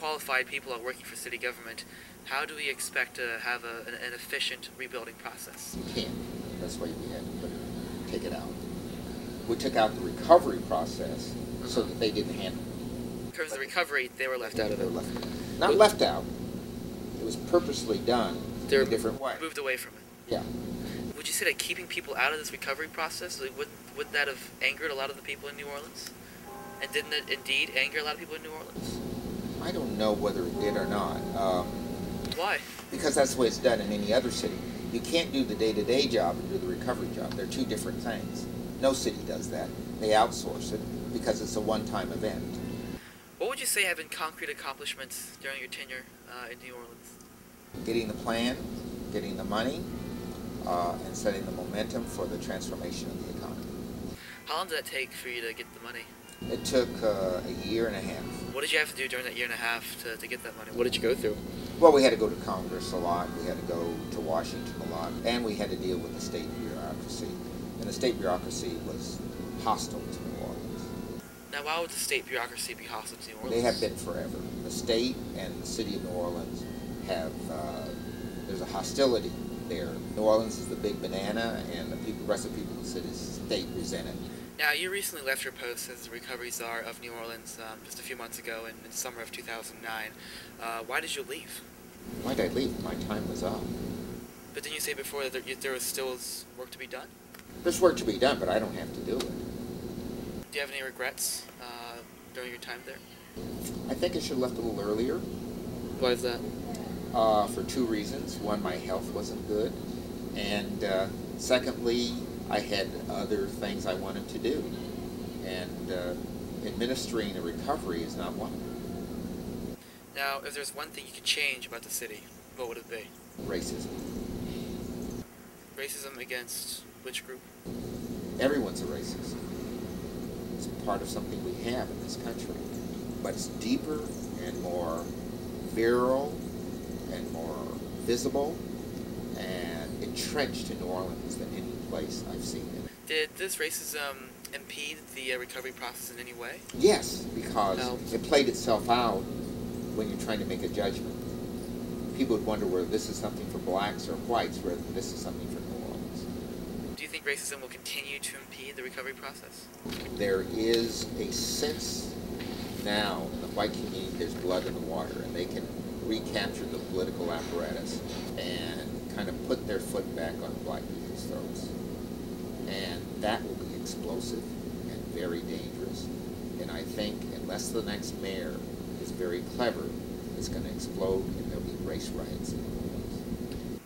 qualified people are working for city government, how do we expect to have an efficient rebuilding process? You can't. That's why we had to take it out. We took out the recovery process so that they didn't handle it. In terms of the recovery, they were left out of it. Not left out. It was purposely done in a different way. Moved away from it. Yeah. Would you say that keeping people out of this recovery process, would that have angered a lot of the people in New Orleans? And didn't it indeed anger a lot of people in New Orleans? I don't know whether it did or not. Why? Because that's the way it's done in any other city. You can't do the day-to-day job and do the recovery job. They're two different things. No city does that. They outsource it because it's a one-time event. What would you say have been concrete accomplishments during your tenure in New Orleans? Getting the plan, getting the money, and setting the momentum for the transformation of the economy. How long did that take for you to get the money? It took a year and a half. What did you have to do during that year and a half to get that money? What did you go through? Well, we had to go to Congress a lot, we had to go to Washington a lot, and we had to deal with the state bureaucracy. And the state bureaucracy was hostile to New Orleans. Now, why would the state bureaucracy be hostile to New Orleans? They have been forever. The state and the city of New Orleans have, there's a hostility there. New Orleans is the big banana, and the rest of the people in the state resent it. Now, you recently left your post as the Recovery Czar of New Orleans just a few months ago in the summer of 2009. Why did you leave? Why did I leave? My time was up. But didn't you say before that there was still work to be done? There's work to be done, but I don't have to do it. Do you have any regrets during your time there? I think I should have left a little earlier. Why is that? For two reasons. One, my health wasn't good. And secondly, I had other things I wanted to do. And administering a recovery is not one of them. Now, if there's one thing you could change about the city, what would it be? Racism. Racism against which group? Everyone's a racist. It's part of something we have in this country. But it's deeper and more virile and more visible and entrenched in New Orleans than any place I've seen it. Did this racism impede the recovery process in any way? Yes, because it played itself out when you're trying to make a judgment. People would wonder whether this is something for blacks or whites rather than this is something for New Orleans. Do you think racism will continue to impede the recovery process? There is a sense now in the white community there's blood in the water, and they can recapture the political apparatus and kind of put their foot back on black people's throats. And that will be explosive and very dangerous. And I think unless the next mayor is very clever, it's going to explode and there'll be race riots in New Orleans.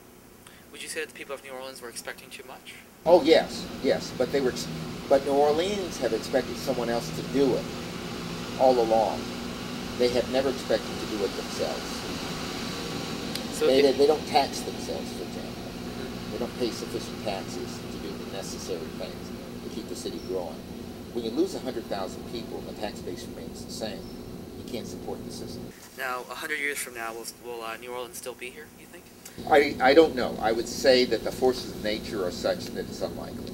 Would you say that the people of New Orleans were expecting too much? Oh yes, yes, but New Orleans have expected someone else to do it all along. They have never expected to do it themselves. So they don't tax themselves, for example. They don't pay sufficient taxes to do the necessary things to keep the city growing. When you lose 100,000 people and the tax base remains the same, you can't support the system. Now, 100 years from now, will New Orleans still be here, you think? I don't know. I would say that the forces of nature are such that it's unlikely.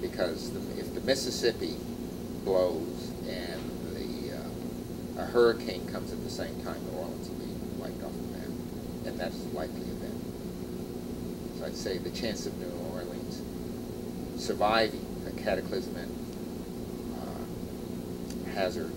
Because if the Mississippi blows and a hurricane comes at the same time, New Orleans will be wiped off the map. And that's a likely event. So I'd say the chance of New Orleans surviving a cataclysmic hazard